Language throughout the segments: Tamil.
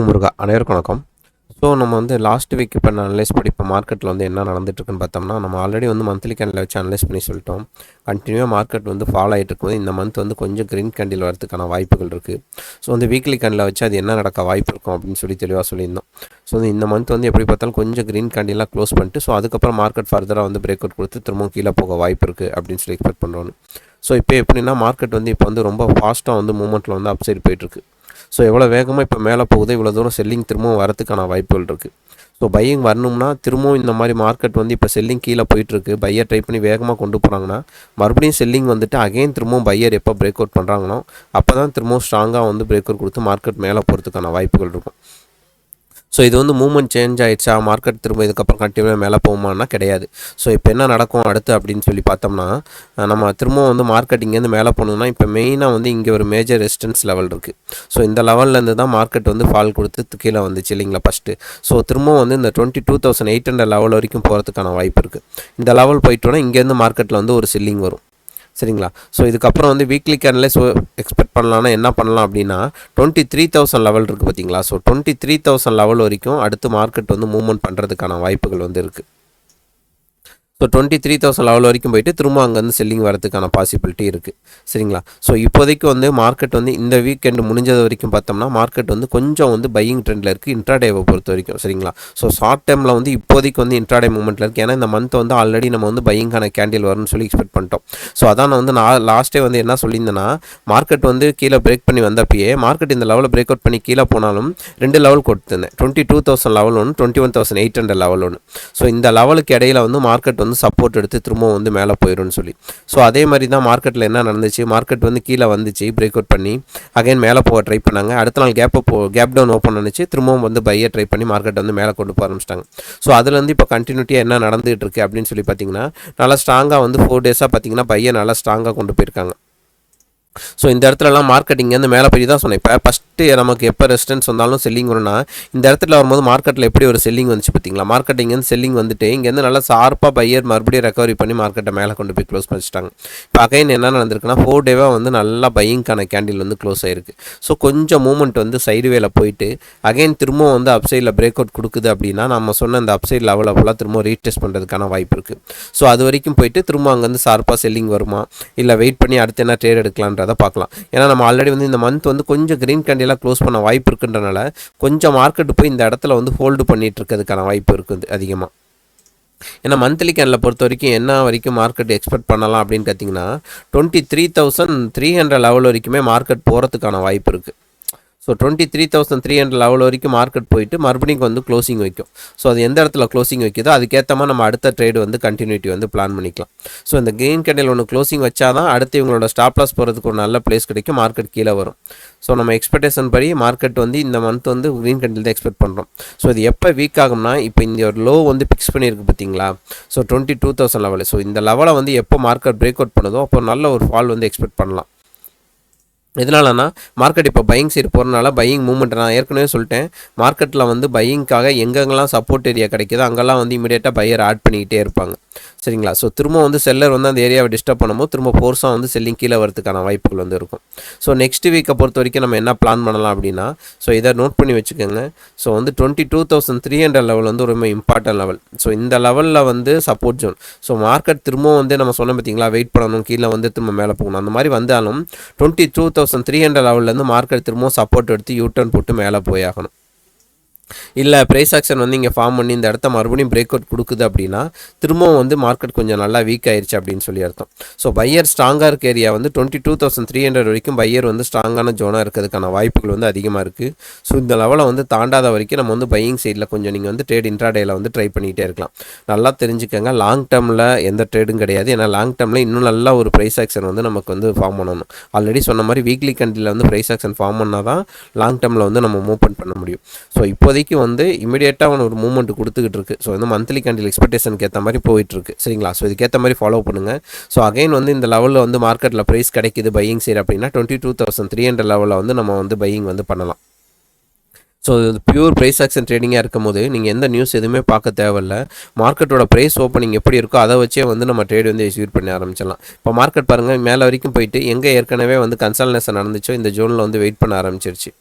முருகா அனைவருக்கும் வணக்கம். ஸோ நம்ம வந்து லாஸ்ட் வீக் இப்போ அனலைஸ் படி இப்போ மார்க்கெட்டில் வந்து என்ன நடந்துட்டுருக்குன்னு பார்த்தோம்னா, நம்ம ஆல்ரெடி வந்து மந்த்லி கேண்டில் வச்சு அனலைஸ் பண்ணி சொல்லிட்டோம். கண்டினியூவாக மார்க்கெட் வந்து ஃபாலோ ஆகிட்டு இருக்கும்போது இந்த மந்த் வந்து கொஞ்சம் க்ரீன் கேண்டில் வரதுக்கான வாய்ப்புகள் இருக்குது. ஸோ வந்து வீக்லி கேண்டில் வச்சு அது என்ன நடக்க வாய்ப்பு இருக்கும் அப்படின்னு சொல்லி தெளிவாக சொல்லியிருந்தோம். ஸோ வந்து இந்த மந்த் வந்து எப்படி பார்த்தாலும் கொஞ்சம் க்ரீன் கேண்டிலாக க்ளோஸ் பண்ணிட்டு ஸோ அதுக்கப்புறம் மார்க்கெட் ஃபர்தராக வந்து பிரேக் அவுட் கொடுத்து திரும்பவும் கீழே போக வாய்ப்பு இருக்குது அப்படின்னு சொல்லி எக்ஸ்பெக்ட் பண்ணுறோம். ஸோ இப்போ எப்படின்னா மார்க்கெட் வந்து இப்போ வந்து ரொம்ப ஃபாஸ்ட்டாக வந்து மூவ்மெண்ட்டில் வந்து அப்சைட் போயிட்டுருக்கு. ஸோ எவ்வளோ வேகமாக இப்போ மேலே போகுது, இவ்வளோ தூரம் செல்லிங் திரும்பவும் வரதுக்கான வாய்ப்புகள் இருக்குது. ஸோ பையிங் வரணும்னா திரும்பவும் இந்த மாதிரி மார்க்கெட் வந்து இப்போ செல்லிங் கீழே போயிட்டுருக்கு, பையர் ட்ரை பண்ணி வேகமாக கொண்டு போகிறாங்கன்னா மறுபடியும் செல்லிங் வந்துட்டு அகைன் திரும்பவும் பையர் எப்போ பிரேக் அவுட் பண்ணுறாங்களோ அப்போ தான் திரும்பவும் ஸ்ட்ராங்காக வந்து பிரேக் அவுட் கொடுத்து மார்க்கெட் மேலே போகிறதுக்கான வாய்ப்புகள் இருக்கும். ஸோ இது வந்து மூவ்மெண்ட் சேஞ்ச் ஆகிடுச்சா, மார்க்கெட் திரும்ப இதுக்கப்புறம் கண்டினியூவாக மேலே போகுமானா கிடையாது. ஸோ இப்போ என்ன நடக்கும் அடுத்து அப்படின்னு சொல்லி பார்த்தோம்னா, நம்ம திரும்பவும் வந்து மார்க்கெட் இங்கேருந்து மேலே போகணுன்னா இப்போ மெயினாக வந்து இங்கே ஒரு மேஜர் ரெசிஸ்டன்ஸ் லெவல் இருக்குது. ஸோ இந்த லெவல்லேருந்து தான் மார்க்கெட் வந்து ஃபால் கொடுத்து கீழே வந்துச்சு இல்லைங்களா ஃபஸ்ட்டு. ஸோ திரும்பவும் வந்து இந்த 22,800 லெவல் வரைக்கும் போகிறதுக்கான வாய்ப்பு இருக்குது. இந்த லெவல் போயிட்டோன்னா இங்கேருந்து மார்க்கெட்டில் வந்து ஒரு செல்லிங் வரும் சரிங்களா. ஸோ இதுக்கப்புறம் வந்து வீக்லி கேண்டில் எக்ஸ்பெக்ட் பண்ணலான்னா என்ன பண்ணலாம் அப்படின்னா 23,000 லெவல் இருக்குது பார்த்தீங்களா. ஸோ 23,000 லெவல் வரைக்கும் அடுத்து மார்க்கெட் வந்து மூவ்மெண்ட் பண்ணுறதுக்கான வாய்ப்புகள் வந்து இருக்குது. ஸோ 23,000 லெவல் வரைக்கும் போயிட்டு திரும்ப அங்கேருந்து செல்லிங் வரதுக்கான பாசிபிலிட்டி இருக்குது சரிங்களா. ஸோ இப்போதைக்கு வந்து மார்க்கெட் வந்து இந்த வீக்கெண்டு முடிஞ்சது வரைக்கும் பார்த்தோம்னா மார்க்கெட் வந்து கொஞ்சம் வந்து பையிங் ட்ரெண்டில் இருக்குது இன்ட்ராடேவை பொறுத்த வரைக்கும் சரிங்களா. ஸோ ஷார்ட் டைமில் வந்து இப்போதைக்கு வந்து இன்ட்ராடே மூமெண்ட்டில் இருக்குது. ஏன்னா இந்த மந்த் வந்து ஆல்ரெடி நம்ம வந்து பையிங்கான கேண்டில் வரும்னு சொல்லி எக்ஸ்பெக்ட் பண்ணிட்டோம். ஸோ அதான் நான் வந்து லாஸ்ட்டே வந்து என்ன சொல்லியிருந்தேன்னா, மார்க்கெட் வந்து கீழே பிரேக் பண்ணி வந்தப்பயே மார்க்கெட் இந்த லெவலில் பிரேக் அவுட் பண்ணி கீழே போனாலும் 2 லெவல் கொடுத்துருந்தேன். 22,000 லெவல் ஒன்று, 21,800 லெவல் ஒன்று. ஸோ இந்த லெவலுக்கு இடையில வந்து மார்க்கெட் வந்து சப்போர்ட் எடுத்து திரும்பவும் வந்து மேலே போயிடும்னு சொல்லி. ஸோ அதே மாதிரி தான் மார்க்கெட்டில் என்ன நடந்துச்சு, மார்க்கெட் வந்து கீழே வந்துச்சு பிரேக் அவுட் பண்ணி அகைன் மேலே போக ட்ரை பண்ணாங்க. அடுத்த நாள் கேப் டவுன் ஓப்பன் பண்ணிச்சு, திரும்பவும் வந்து பையை ட்ரை பண்ணி மார்க்கெட் வந்து மேலே கொண்டு போக ஆரம்பிச்சிட்டாங்க. ஸோ அதுலேருந்து இப்போ கண்டினியூட்டியாக என்ன நடந்துகிட்டு இருக்குது அப்படின்னு சொல்லி பார்த்தீங்கன்னா, நல்லா ஸ்ட்ராங்காக வந்து 4 டேஸாக பார்த்தீங்கன்னா பையை நல்லா ஸ்ட்ராங்காக கொண்டு போயிருக்காங்க. ஸோ இந்த இடத்துலலாம் மார்க்கெட் இங்கேருந்து மேலே போய் தான் சொன்னேன். இப்போ ஃபஸ்ட்டு நமக்கு எப்போ ரெசிஸ்டன்ஸ் வந்தாலும் செல்லிங் வரும்னா இந்த இடத்துல வரும்போது மார்க்கெட்டில் எப்படி ஒரு செல்லிங் வந்துச்சு பார்த்தீங்களா. மார்க்கெட் இங்கேருந்து செல்லிங் வந்துட்டு இங்கேருந்து நல்லா ஷார்ப்பாக பையர் மறுபடியும் ரெக்கவரி பண்ணி மார்க்கெட்டை மேலே கொண்டு போய் க்ளோஸ் பண்ணிச்சிட்டாங்க. இப்போ அகைன் என்ன நடந்திருக்குன்னா 4 டேவாக வந்து நல்லா பையிங்கான கேண்டில் வந்து க்ளோஸ் ஆயிருக்கு. ஸோ கொஞ்சம் மூவ்மெண்ட் வந்து சைடுவேல போயிட்டு அகைன் திரும்பவும் வந்து அப்சைடில் பிரேக் அவுட் கொடுக்குது அப்படின்னா நம்ம சொன்ன அந்த அப்சைட் லெவல் ஃபுல்லாக திரும்ப ரீடெஸ்ட் பண்ணுறதுக்கான வாய்ப்பு இருக்குது. ஸோ அது வரைக்கும் போயிட்டு திரும்ப அங்கேருந்து ஷார்ப்பாக செல்லிங் வருமா இல்லை வெயிட் பண்ணி அடுத்து என்ன ட்ரேட் எடுக்கலான்ற பார்க்கலாம். ஏன்னா நம்ம ஆல்ரெடி வந்து இந்த மந்த் வந்து கொஞ்சம் கிரீன் கேண்டிலாக க்ளோஸ் பண்ண வாய்ப்பு இருக்குன்றனால கொஞ்சம் மார்க்கெட் போய் இந்த இடத்துல வந்து ஹோல்டு பண்ணிட்டு இருக்கிறதுக்கான வாய்ப்பு இருக்குது அதிகமாக. ஏன்னா மந்த்லி கேண்டில் பொறுத்த வரைக்கும் என்ன வரைக்கும் மார்க்கெட் எக்ஸ்பெக்ட் பண்ணலாம் அப்படின்னு பார்த்தீங்கன்னா 23,300 லெவல் வரைக்குமே மார்க்கெட் போகிறதுக்கான வாய்ப்பு இருக்குது. ஸோ 23,300 லெவல் வரைக்கும் மார்க்கெட் போயிட்டு மறுபடியும் வந்து க்ளோசிங் வைக்கும். ஸோ அது எந்த இடத்துல க்ளோசிங் வைக்குதோ அதுக்கேற்ற மாதிரி நம்ம அடுத்த ட்ரேடு வந்து கண்டினியூட்டி வந்து பிளான் பண்ணிக்கலாம். ஸோ இந்த கெயின் கேண்டில் ஒன்று க்ளோசிங் வச்சா தான் அடுத்து இவங்களோட ஸ்டாப் லாஸ் போகிறதுக்கு ஒரு நல்ல பிளேஸ் கிடைக்கும், மார்க்கெட் கீழே வரும். ஸோ நம்ம எக்ஸ்பெக்டேஷன் படி மார்க்கெட் வந்து இந்த மந்த் வந்து க்ரீன் கேண்டில் தான் எக்ஸ்பெக்ட் பண்ணுறோம். ஸோ இது எப்போ வீக் ஆகும்னா இப்போ இந்த ஒரு லோ வந்து ஃபிக்ஸ் பண்ணியிருக்கு பார்த்தீங்களா. So 22,000 level. ஸோ இந்த லெவலை வந்து எப்போ மார்க்கெட் பிரேக் அவுட் பண்ணுதோ அப்போ நல்ல ஒரு ஃபால் வந்து எக்ஸ்பெக்ட் பண்ணலாம். எதனாலனா மார்க்கெட் இப்போ பையிங் சைடு போகிறனால பையிங் மூவ்மெண்ட் நான் ஏற்கனவே சொல்லிட்டேன். மார்க்கெட்டில் வந்து பையிங்காக எங்கெங்கெல்லாம் சப்போர்ட் ஏரியா கிடைக்குதோ அங்கெல்லாம் வந்து இமீடியட்டாக பையர் ஆட் பண்ணிக்கிட்டே இருப்பாங்க சரிங்களா. ஸோ திரும்ப வந்து செல்லர் வந்து அந்த ஏரியாவை டிஸ்டர்ப் பண்ணும்போது திரும்ப ஃபோர்ஸாக வந்து செல்லிங் கீழே வரதுக்கான வாய்ப்புகள் வந்து இருக்கும். ஸோ நெக்ஸ்ட் வீக்கை பொறுத்த வரைக்கும் நம்ம என்ன பிளான் பண்ணலாம் அப்படின்னா, ஸோ இதை நோட் பண்ணி வச்சுக்கோங்க. ஸோ வந்து 22,300 லெவல் வந்து ரொம்ப இம்பார்ட்டன்ட் லெவல். ஸோ இந்த லெவலில் வந்து சப்போர்ட் ஜோன். ஸோ மார்க்கெட் திரும்பவும் வந்து நம்ம சொன்ன பார்த்தீங்களா வெயிட் பண்ணணும், கீழே வந்து திரும்ப மேலே போகணும், அந்த மாதிரி வந்தாலும் 22,300 லெவல்லேருந்து மார்க்கெட் திரும்பவும் சப்போர்ட் எடுத்து யூட்டர்ன் போட்டு மேலே போயாகணும். இல்லை ப்ரைஸ் ஆக்ஷன் வந்து இங்கே ஃபார்ம் பண்ணி இந்த இடத்த மறுபடியும் பிரேக் அவுட் கொடுக்குது அப்படின்னா திரும்பவும் வந்து மார்க்கெட் கொஞ்சம் நல்லா வீக் ஆயிடுச்சு அப்படின்னு சொல்லி அர்த்தம். ஸோ பையர் ஸ்ட்ராங்காக இருக்க ஏரியா வந்து 22,300 வரைக்கும் பையர் வந்து ஸ்ட்ராங்கான ஜோனாக இருக்கிறதுக்கான வாய்ப்புகள் வந்து அதிகமாக இருக்குது. ஸோ இந்த லெவலை வந்து தாண்டாத வரைக்கும் நம்ம வந்து பையிங் சைடில் கொஞ்சம் நீங்கள் வந்து ட்ரேட் இன்ட்ராடேயில் வந்து ட்ரை பண்ணிகிட்டே இருக்கலாம். நல்லா தெரிஞ்சுக்கோங்க, லாங் டேர்மில் எந்த ட்ரேடும் கிடையாது. ஏன்னா லாங் டேர்மில் இன்னும் நல்லா ஒரு ப்ரைஸ் ஆக்ஷன் வந்து நமக்கு வந்து ஃபார்ம் பண்ணணும். ஆல்ரெடி சொன்ன மாதிரி வீக்லி கேண்டில் வந்து ப்ரைஸ் ஆக்ஷன் ஃபார்ம் பண்ணால் தான் லாங் டேர்மில் வந்து நம்ம மூவ்மெண்ட் பண்ண முடியும். ஸோ இப்போதைக்கு வந்து இமீடியட்டாக ஒரு மூவ்மெண்ட் கொடுத்துக்கிட்டு இருக்குது. ஸோ வந்து மந்த்லி கேண்டில் எக்ஸ்பெக்டேஷனுக்கு ஏற்ற மாதிரி போயிட்டுருக்கு சரிங்களா. ஸோ இதுக்கேற்ற மாதிரி ஃபாலோ பண்ணுங்கள். ஸோ அகைன் வந்து இந்த லெவலில் வந்து மார்க்கெட்டில் ப்ரைஸ் கிடைக்குது பையிங் சைடு அப்படின்னா 22,300 லெவலில் வந்து நம்ம வந்து பையிங் வந்து பண்ணலாம். ஸோ இது பியூர் ப்ரைஸ் ஆக்ஷன் ட்ரேடிங்காக இருக்கும் போது நீங்கள் எந்த நியூஸ் எதுவுமே பார்க்க தேவையில்லை. மார்க்கெட்டோட ப்ரைஸ் ஓப்பனிங் எப்படி இருக்கோ அதை வச்சே வந்து நம்ம ட்ரேட் வந்து எக்ஸிக்யூட் பண்ண ஆரம்பிச்சிடலாம். இப்போ மார்க்கெட் பாருங்கள் மேலே வரைக்கும் போயிட்டு எங்கே ஏற்கனவே வந்து கன்சல்டேஷன் நடந்துச்சோ இந்த ஜோனில் வந்து வெயிட் பண்ண ஆரம்பிச்சிருச்சு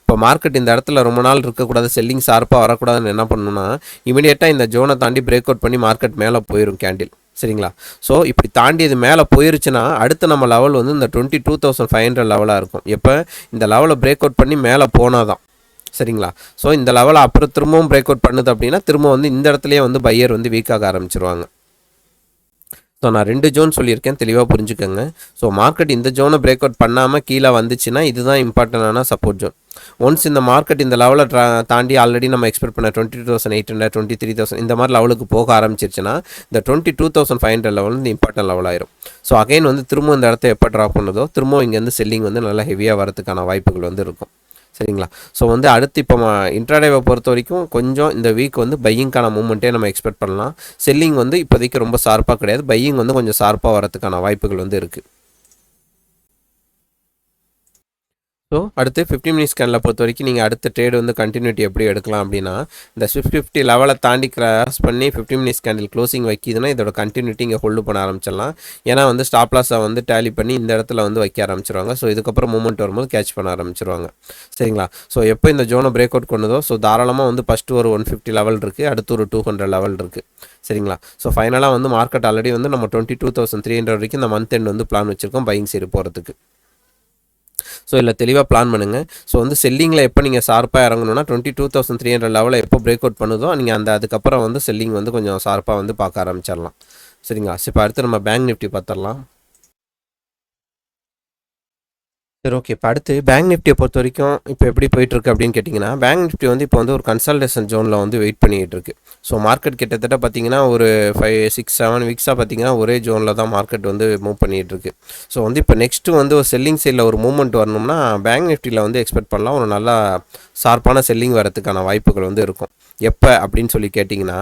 இப்போ மார்க்கெட் இந்த இடத்துல ரொம்ப நாள் இருக்கக்கூடாது, செல்லிங் ஷார்ப்பாக வரக்கூடாதுன்னு என்ன பண்ணணும்னா இமீடியட்டாக இந்த ஜோனை தாண்டி பிரேக் அவுட் பண்ணி மார்க்கெட் மேலே போயிடும் கேண்டில். சரிங்களா? ஸோ இப்படி தாண்டி இது மேலே போயிருச்சுன்னா அடுத்து நம்ம லெவல் வந்து இந்த 22,500 லெவலாக இருக்கும். எப்போ இந்த லெவலை பிரேக் அவுட் பண்ணி மேலே போனால் தான். சரிங்களா? ஸோ இந்த லெவலை அப்புறம் திரும்பவும் பிரேக் அவுட் பண்ணுது அப்படின்னா திரும்ப வந்து இந்த இடத்துலையே வந்து பையர் வந்து வீக்காக ஆரம்பிச்சிருவாங்க. ஸோ நான் 2 ஜோன் சொல்லியிருக்கேன், தெளிவாக புரிஞ்சுக்கோங்க. ஸோ மார்க்கெட் இந்த ஜோனை பிரேக் அவுட் பண்ணாமல் கீழே வந்துச்சுன்னா இதுதான் இம்பார்ட்டண்டான சப்போர்ட் ஜோன். ஒன்ஸ் இந்த மார்க்கெட் இந்த லெவலை தாண்டி ஆல்ரெடி நம்ம எக்ஸ்பெக்ட் பண்ண 22,800 23,000 இந்த மாதிரி லெவலுக்கு போக ஆரம்பிச்சிருச்சுன்னா இந்த 22,500 லெவல் வந்து இம்பார்ட்டன்ட் லெவல் ஆயிரும். ஸோ அகைன் வந்து திரும்ப இந்த இடத்த எப்போ ட்ராப் பண்ணுதோ திரும்பவும் இங்கேருந்து செல்லிங் வந்து நல்லா ஹெவியாக வரதுக்கான வாய்ப்புகள் வந்து இருக்கும். சரிங்களா? ஸோ வந்து அடுத்து இப்போ இன்ட்ராடேவை பொறுத்த வரைக்கும் கொஞ்சம் இந்த வீக் வந்து பையிங்கான மூமெண்ட்டே நம்ம எக்ஸ்பெக்ட் பண்ணலாம். செல்லிங் வந்து இப்போதைக்கு ரொம்ப ஷார்ப்பாக கிடையாது, பையிங் வந்து கொஞ்சம் ஷார்ப்பாக வரதுக்கான வாய்ப்புகள் வந்து இருக்குது. ஸோ அடுத்து 15 மினிட்ஸ் ஸ்கேனில் பொறுத்த வரைக்கும் நீங்கள் அடுத்த ட்ரேடு வந்து கண்டினியூட்டி எப்படி எடுக்கலாம் அப்படின்னா இந்த 650 லெவலை தாண்டி கிராஸ் பண்ணி 15 மினிட்ஸ் கேண்டில் க்ளோசிங் வைக்கிதுன்னா இதோட கண்டினியூட்டி இங்கே ஹோல்டு பண்ண ஆரம்பிச்சிடலாம். ஏன்னா வந்து ஸ்டாப் லாஸை வந்து டேலி பண்ணி இந்த இடத்துல வந்து வைக்க ஆரம்பிச்சிருவாங்க. ஸோ இதுக்கப்புறம் மூமெண்ட் வரும்போது கேட்ச் பண்ண ஆரம்பிச்சிருவாங்க. சரிங்களா? ஸோ எப்போ இந்த ஜோனை பிரேக் அவுட் கொண்டதோ ஸோ தாராளமாக வந்து ஃபஸ்ட்டு ஒரு 150 லெவல் இருக்குது, அடுத்து ஒரு 200 லெவல் இருக்குது. சரிங்களா? ஸோ ஃபைனலாக வந்து மார்க்கெட் ஆல்ரெடி வந்து நம்ம 22,300 வரைக்கும் இந்த மந்த் எண்ட் வந்து பிளான் வச்சுருக்கோம் பையிங் சைடு போகிறதுக்கு. ஸோ இதில் தெளிவாக பிளான் பண்ணுங்கள். ஸோ வந்து செல்லிங்கில் எப்போ நீங்கள் ஷார்ப்பாக இறங்கணும்னா 22,300 லெவலில் எப்போ பிரேக் அவுட் பண்ணுதோ நீங்கள் அந்த அதுக்கப்புறம் வந்து செல்லிங் வந்து கொஞ்சம் ஷார்ப்பாக வந்து பார்க்க ஆரம்பிச்சிடலாம். சரிங்களா? இப்போ அடுத்து நம்ம பேங்க் நிஃப்டி பார்த்துடலாம். சரி, ஓகே. இப்போ அடுத்து பேங்க் நிஃப்டியை பொறுத்த வரைக்கும் இப்போ எப்படி போயிட்டுருக்கு அப்படின்னு கேட்டிங்கன்னா பேங்க் நிஃப்டி வந்து இப்போ வந்து ஒரு கன்சல்டேஷன் ஜோனில் வந்து வெயிட் பண்ணிகிட்டு இருக்கு. ஸோ மார்க்கெட் கிட்டத்தட்ட பார்த்தீங்கன்னா ஒரு 5 6 7 வீக்ஸாக பார்த்தீங்கன்னா ஒரே ஜோனில் தான் மார்க்கெட் வந்து மூவ் பண்ணிகிட்டு இருக்கு. ஸோ வந்து இப்போ நெக்ஸ்ட்டு வந்து ஒரு செல்லிங் சைடில் ஒரு மூவ்மெண்ட் வரணும்னா பேங்க் நிஃப்டியில் வந்து எக்ஸ்பெக்ட் பண்ணலாம் ஒரு நல்லா ஷார்ப்பான செல்லிங் வரதுக்கான வாய்ப்புகள் வந்து இருக்கும். எப்போ அப்படின்னு சொல்லி கேட்டிங்கன்னா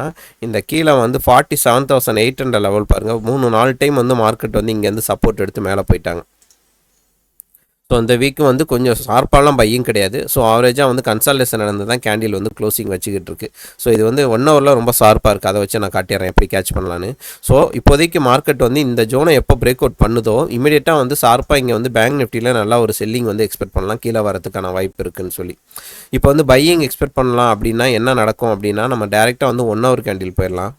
இந்த கீழே வந்து 47,800 லெவல் பாருங்கள், 3-4 டைம் வந்து மார்க்கெட் வந்து இங்கேருந்து சப்போர்ட் எடுத்து மேலே போயிட்டாங்க. ஸோ அந்த வீக்கு வந்து கொஞ்சம் ஷார்ப்பாலாம் பையும் கிடையாது. ஸோ ஆவரேஜாக வந்து கன்சல்டேஷன் நடந்து தான் கேண்டில் வந்து க்ளோசிங் வச்சுக்கிட்டு இருக்கு. ஸோ இது வந்து 1 ஹவரில் ரொம்ப ஷார்ப்பாக இருக்குது, அதை வச்சு நான் காட்டிடுறேன் எப்படி கேட்ச் பண்ணலான்னு. ஸோ இப்போதைக்கு மார்க்கெட் வந்து இந்த ஜோனை எப்போ பிரேக் அவுட் பண்ணுதோ இமீடியட்டாக வந்து ஷார்ப்பாக இங்கே வந்து பேங்க் நிஃப்டியில் நல்லா ஒரு செல்லிங் வந்து எக்ஸ்பெக்ட் பண்ணலாம், கீழே வரதுக்கான வாய்ப்பு இருக்குன்னு சொல்லி. இப்போ வந்து பையிங் எக்ஸ்பெக்ட் பண்ணலாம் அப்படின்னா என்ன நடக்கும் அப்படின்னா நம்ம டேரெக்டாக வந்து 1 ஹவர் கேண்டில் போயிடலாம்.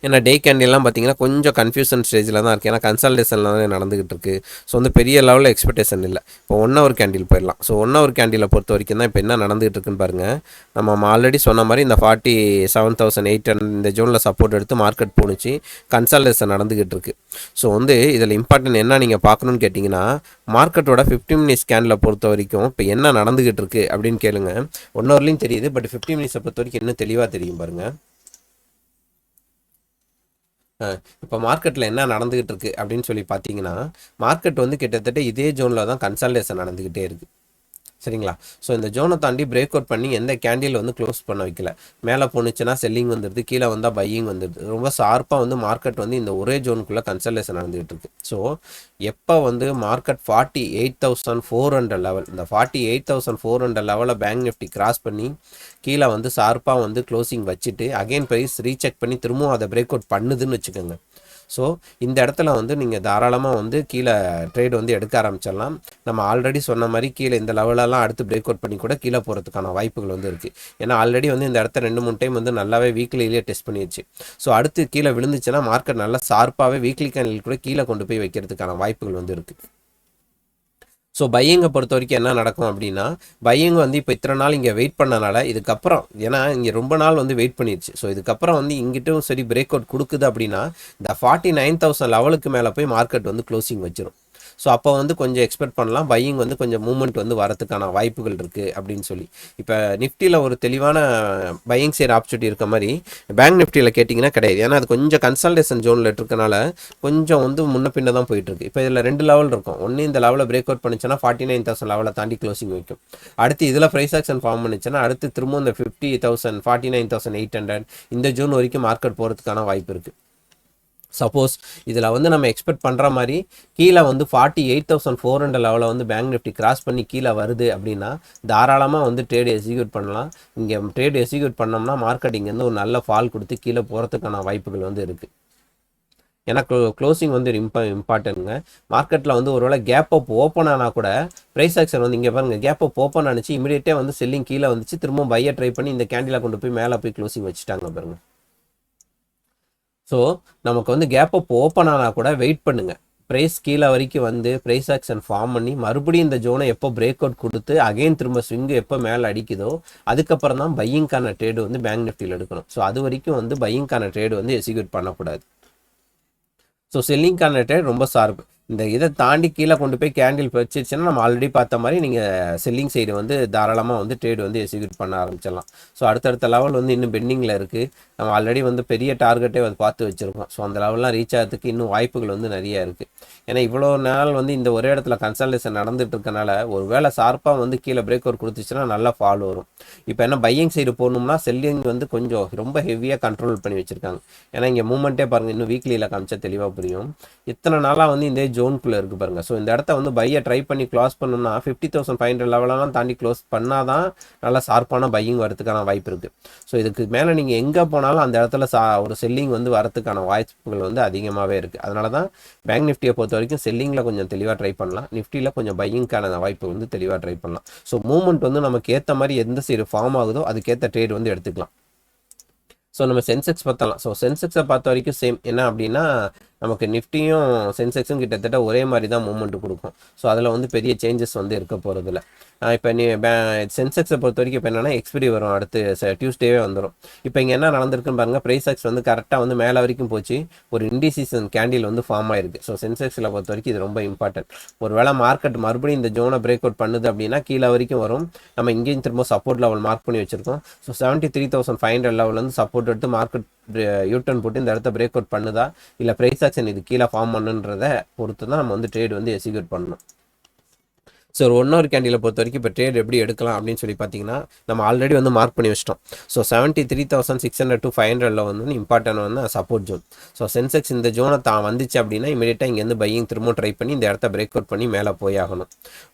ஏன்னா டே கேண்டில்லாம் பார்த்தீங்கன்னா கொஞ்சம் கன்ஃபியூஷன் ஸ்டேஜில் தான் இருக்குது, ஏன்னா கன்சல்டேஷனில் தான் நடந்துகிட்டு இருக்குது. ஸோ வந்து பெரிய லெவலில் எக்ஸ்பெக்டேஷன் இல்லை. இப்போ 1 ஹவர் கேண்டில் போயிடலாம். ஸோ 1 ஹவர் கேண்டிலை பொறுத்த வரைக்கும் தான் இப்போ என்ன நடந்துகிட்டு இருக்குன்னு பாருங்கள். நம்ம ஆல்ரெடி சொன்ன மாதிரி இந்த 47,800 இந்த ஜோனில் சப்போர்ட் எடுத்து மார்க்கெட் போணுச்சு, கன்சல்டேஷன் நடந்துகிட்டு இருக்குது. ஸோ வந்து இதில் இம்பார்ட்டன்ட் என்ன நீங்கள் பார்க்கணுன்னு கேட்டிங்கன்னா மார்க்கெட்டோட 15 மினிட்ஸ் கேண்டில் பொறுத்த வரைக்கும் இப்போ என்ன நடந்துகிட்டு இருக்குது அப்படின்னு கேளுங்க. 1 ஹவர்லையும் தெரியுது, பட் 15 மினிட்ஸை பொறுத்த வரைக்கும் இன்னும் தெளிவாக தெரியும் பாருங்கள். இப்போ மார்க்கெட்டில் என்ன நடந்துகிட்டு இருக்கு அப்படின்னு சொல்லி பார்த்தீங்கன்னா மார்க்கெட் வந்து கிட்டத்தட்ட இதே ஜோனில் தான் கன்சல்டேஷன் நடந்துக்கிட்டே இருக்குது. சரிங்களா? ஸோ இந்த ஜோனை தாண்டி பிரேக் அவுட் பண்ணி எந்த கேண்டில் வந்து க்ளோஸ் பண்ண வைக்கல. மேலே போணுச்சுன்னா செல்லிங் வந்துடுது, கீழே வந்தால் பையிங் வந்துடுது. ரொம்ப ஷார்ப்பாக வந்து மார்க்கெட் வந்து இந்த ஒரே ஜோனுக்குள்ளே கன்சல்டேஷன் நடந்துகிட்டு இருக்கு. ஸோ எப்போ வந்து மார்க்கெட் 48,400 லெவல், இந்த 48,400 லெவலில் பேங்க் நிஃப்டி கிராஸ் பண்ணி கீழே வந்து ஷார்ப்பாக வந்து க்ளோசிங் வச்சுட்டு அகைன் ப்ரைஸ் ரீசெக் பண்ணி திரும்பவும் அதை பிரேக் அவுட் பண்ணுதுன்னு வச்சுக்கோங்க. ஸோ இந்த இடத்துல வந்து நீங்கள் தாராளமாக வந்து கீழே ட்ரேட் வந்து எடுக்க ஆரம்பிச்சிடலாம். நம்ம ஆல்ரெடி சொன்ன மாதிரி கீழே இந்த லெவலெல்லாம் அடுத்து பிரேக் அவுட் பண்ணி கூட கீழே போகிறதுக்கான வாய்ப்புகள் வந்து இருக்குது. ஏன்னா ஆல்ரெடி வந்து இந்த இடத்த 2-3 டைம் வந்து நல்லாவே வீக்லியிலே டெஸ்ட் பண்ணிடுச்சு. ஸோ அடுத்து கீழே விழுந்துச்சுன்னா மார்க்கெட் நல்லா ஷார்ப்பாகவே வீக்லி கேண்டில் கூட கீழே கொண்டு போய் வைக்கிறதுக்கான வாய்ப்புகள் வந்து இருக்குது. ஸோ பையிங்கை பொறுத்த வரைக்கும் என்ன நடக்கும் அப்படின்னா பையிங் வந்து இப்போ இத்தனை நாள் இங்கே வெயிட் பண்ணனால இதுக்கப்புறம் ஏன்னா இங்கே ரொம்ப நாள் வந்து வெயிட் பண்ணிடுச்சு. ஸோ இதுக்கப்புறம் வந்து இங்கிட்டும் சரி பிரேக் அவுட் கொடுக்குது அப்படின்னா இந்த 49,000 லெவலுக்கு மேலே போய் மார்க்கெட் வந்து க்ளோசிங் வச்சிடும். ஸோ அப்போ வந்து கொஞ்சம் எக்ஸ்பெக்ட் பண்ணலாம் பையிங் வந்து கொஞ்சம் மூவ்மெண்ட் வந்து வரதுக்கான வாய்ப்புகள் இருக்குது அப்படின்னு சொல்லி. இப்போ நிஃப்டியில் ஒரு தெளிவான பையிங் சைடு ஆப்பர்ச்சுனிட்டி இருக்க மாதிரி பேங்க் நிஃப்டியில் கேட்டிங்கன்னா கிடையாது. ஏன்னா அது கொஞ்சம் கன்சல்டேஷன் ஜோனில் இருக்கனால கொஞ்சம் வந்து முன்ன பின்ன தான் போயிட்டுருக்கு. இப்போ இதில் 2 லெவல் இருக்கும். ஒன்று இந்த லெவலில் பிரேக் அவுட் பண்ணிச்சுன்னா 49,000 லெவலை தாண்டி க்ளோசிங் வைக்கும். அடுத்து இதில் ப்ரைஸ் ஆக்ஷன் ஃபார்ம் பண்ணிச்சுன்னா அடுத்து திரும்ப இந்த 50,000 49,800 இந்த ஜோன் வரைக்கும் மார்க்கெட் போகிறதுக்கான வாய்ப்பு இருக்குது. சப்போஸ் இதில் வந்து நம்ம எக்ஸ்பெக்ட் பண்ணுற மாதிரி கீழே வந்து 48,400 லெவலில் வந்து பேங்க் நிஃப்டி கிராஸ் பண்ணி கீழே வருது அப்படின்னா தாராளமாக வந்து ட்ரேட் எக்ஸிக்யூட் பண்ணலாம். இங்கே ட்ரேட் எக்ஸிக்யூட் பண்ணோம்னா மார்க்கெட் இங்கேருந்து ஒரு நல்ல ஃபால் கொடுத்து கீழே போகிறதுக்கான வாய்ப்புகள் வந்து இருக்குது. ஏன்னா க்ளோசிங் வந்து இம்பார்ட்டன்ட்ங்க. மார்க்கெட்டில் வந்து ஒருவேளை கேப் அப் ஓப்பன் ஆனால் கூட ப்ரைஸ் ஆக்ஷன் வந்து இங்கே பாருங்கள் கேப் அப் ஓப்பன் ஆனிச்சு, இமீடியட்டாக வந்து செல்லிங் கீழே வந்துச்சு, திரும்ப பையை ட்ரை பண்ணி இந்த கேண்டிலை கொண்டு போய் மேலே போய் க்ளோசிங் வச்சுட்டாங்க பாருங்கள். ஸோ நமக்கு வந்து கேப் அப் ஓப்பன் ஆனால் கூட வெயிட் பண்ணுங்கள். ப்ரைஸ் கீழே வரைக்கும் வந்து ப்ரைஸ் ஆக்ஷன் ஃபார்ம் பண்ணி மறுபடியும் இந்த ஜோனை எப்போ பிரேக் அவுட் கொடுத்து அகைன் திரும்ப ஸ்விங்கு எப்போ மேலே அடிக்குதோ அதுக்கப்புறம் தான் பையிங்கான ட்ரேடு வந்து பேங்க் நிஃப்டியில் எடுக்கணும். ஸோ அது வரைக்கும் வந்து பையிங்கான ட்ரேடு வந்து எக்ஸிக்யூட் பண்ணக்கூடாது. ஸோ செல்லிங்கான ட்ரேட் ரொம்ப ஷார்ப். இந்த இதை தாண்டி கீழே கொண்டு போய் கேண்டில் வச்சிருச்சுன்னா நம்ம ஆல்ரெடி பார்த்த மாதிரி நீங்கள் செல்லிங் சைடு வந்து தாராளமாக வந்து ட்ரேட் வந்து எக்ஸிக்யூட் பண்ண ஆரம்பிச்சிடலாம். ஸோ அடுத்தடுத்த லெவல் வந்து இன்னும் பெண்டிங்கில் இருக்குது. நம்ம ஆல்ரெடி வந்து பெரிய டார்கெட்டே அது பார்த்து வச்சுருக்கோம். ஸோ அந்த லெவல்லாம் ரீச் ஆகிறதுக்கு இன்னும் வாய்ப்புகள் வந்து நிறையா இருக்குது. ஏன்னா இவ்வளோ நாள் வந்து இந்த ஒரே இடத்துல கன்சல்டேஷன் நடந்துட்டு இருக்கனால ஒரு வேளை ஷார்ப்பாக வந்து கீழே பிரேக் அவுட் கொடுத்துச்சுன்னா நல்லா ஃபால் வரும். இப்போ என்ன பையிங் சைடு போகணும்னா செல்லிங் வந்து கொஞ்சம் ரொம்ப ஹெவியாக கண்ட்ரோல் பண்ணி வச்சுருக்காங்க. ஏன்னா இங்கே மூமெண்ட்டே பாருங்கள், இன்னும் வீக்லியில் காமிச்சா தெளிவாக புரியும். இத்தனை நாளாக வந்து இந்த ஜோனுக்குள்ளே இருக்குது பாருங்கள். ஸோ இந்த இடத்த வந்து பையை ட்ரை பண்ணி க்ளோஸ் பண்ணணும்னா 50,500 லெவலெல்லாம் தாண்டி க்ளோஸ் பண்ணால் தான் நல்லா ஷார்ப்பான பையிங் வரதுக்கான வாய்ப்பு இருக்குது. ஸோ இதுக்கு மேலே நீங்கள் எங்கே போனாலும் அந்த இடத்துல ஒரு செல்லிங் வந்து வரதுக்கான வாய்ப்புகள் வந்து அதிகமாகவே இருக்குது. அதனால தான் பேங்க் நிஃப்டியை பொறுத்த வரைக்கும் செல்லிங்கில் கொஞ்சம் தெளிவாக ட்ரை பண்ணலாம், நிஃப்டியில் கொஞ்சம் பையிங்கான வாய்ப்பு வந்து தெளிவாக ட்ரை பண்ணலாம். ஸோ மூவ்மெண்ட் வந்து நமக்கு ஏற்ற மாதிரி எந்த சைடு ஃபார்ம் ஆகுதோ அதுக்கேற்ற ட்ரேட் வந்து எடுத்துக்கலாம். ஸோ நம்ம சென்செக்ஸ் பார்த்தலாம். ஸோ சென்செக்ஸை பார்த்த வரைக்கும் சேம். என்ன அப்படின்னா நமக்கு நிஃப்டியும் சென்செக்ஸும் கிட்டத்தட்ட ஒரே மாதிரி தான் மூவ்மெண்ட் கொடுக்கும். ஸோ அதில் வந்து பெரிய சேஞ்சஸ் வந்து இருக்க போகிறதில்ல. இப்போ நீ சென்செக்ஸை பொறுத்த வரைக்கும் இப்போ என்னென்னா எக்ஸ்பிரி வரும், அடுத்து டியூஸ்டேவே வந்துடும். இப்போ இங்கே என்ன நடந்திருக்குன்னு பாருங்கள், ப்ரைஸ் ஆக்ஸ் வந்து கரெக்டாக வந்து மேலே வரைக்கும் போச்சு, ஒரு இண்டிசிஷன் கேண்டில் வந்து ஃபார்ம் ஆயிருக்கு. ஸோ சென்செக்ஸில் பொறுத்த வரைக்கும் இது ரொம்ப இம்பார்ட்டன்ட். ஒரு வேளை மார்க்கெட் மறுபடியும் இந்த ஜோனை பிரேக் அவுட் பண்ணுது அப்படின்னா கீழே வரைக்கும் வரும். நம்ம இங்கேயும் திரும்ப சப்போர்ட் லெவல் மார்க் பண்ணி வச்சிருக்கோம். ஸோ 73,500 லெவல் வந்து சப்போர்ட் எடுத்து மார்க்கெட் யூட்டர்ன் போட்டு இந்த இடத்த பிரேக் அவுட் பண்ணுதா இல்லை ப்ரைஸ் ஆக்ஷன் இது கீழே ஃபார்ம் பண்ணுன்றதை பொறுத்து தான் நம்ம வந்து ட்ரேட் வந்து எக்ஸிக்யூட் பண்ணணும். ஸோ ஒரு 1 hour கேண்டிலை பொறுத்த வரைக்கும் இப்போ ட்ரேட் எப்படி எடுக்கலாம் அப்படின்னு சொல்லி பார்த்தீங்கன்னா நம்ம ஆல்ரெடி வந்து மார்க் பண்ணி வச்சிட்டோம். ஸோ 73,600 to 500 வந்து இம்பார்ட்டன் வந்து சப்போர்ட் ஜோன். ஸோ சென்செக்ஸ் இந்த ஜோனை தான் வந்துச்சு அப்படின்னா இமீடியட்டாக இங்கேருந்து பையிங் திரும்ப ட்ரை பண்ணி இந்த இடத்த பிரேக் அவுட் பண்ணி மேலே போய் ஆகணும்.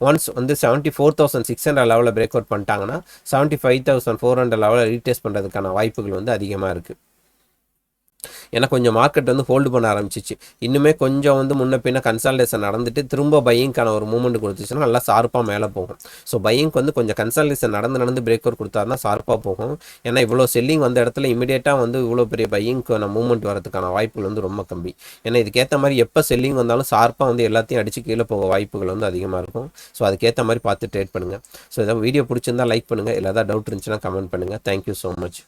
ஒன்ஸ் வந்து 74,600 லெவலில் பிரேக் அவுட் பண்ணிட்டாங்கன்னா 75,400 லெவலில் ரீடெஸ்ட் பண்ணுறதுக்கான வாய்ப்புகள் வந்து அதிகமாக இருக்குது. ஏன்னா கொஞ்சம் மார்க்கெட் வந்து ஹோல்டு பண்ண ஆரம்பிச்சிச்சு. இன்னுமே கொஞ்சம் வந்து முன்ன பின்ன கன்சல்டேஷன் நடந்துட்டு திரும்ப பையிங்கான ஒரு மூவ்மெண்ட் கொடுத்துச்சுன்னா நல்லா ஷார்ப்பாக மேலே போகும். ஸோ பையிங்க்கு வந்து கொஞ்சம் கன்சல்டேஷன் நடந்து பிரேக் அவுட் கொடுத்தாருன்னா ஷார்ப்பாக போகும். ஏன்னா இவ்வளோ செல்லிங் வந்த இடத்துல இமீடியட்டாக வந்து இவ்வளோ பெரிய பையிங்க்கான மூவ்மெண்ட் வரதுக்கான வாய்ப்புகள் வந்து ரொம்ப கம்மி. ஏன்னா இதுக்கேற்ற மாதிரி எப்போ செல்லிங் வந்தாலும் ஷார்ப்பாக வந்து எல்லாத்தையும் அடித்து கீழே போக வாய்ப்புகள் வந்து அதிகமாக இருக்கும். ஸோ அதுக்கேற்ற மாதிரி பார்த்து ட்ரேட் பண்ணுங்கள். ஸோ இதை வீடியோ பிடிச்சிருந்தா லைக் பண்ணுங்கள், இல்லை ஏதாவது டவுட் இருந்துச்சுன்னா கமெண்ட் பண்ணுங்கள். Thank you so much.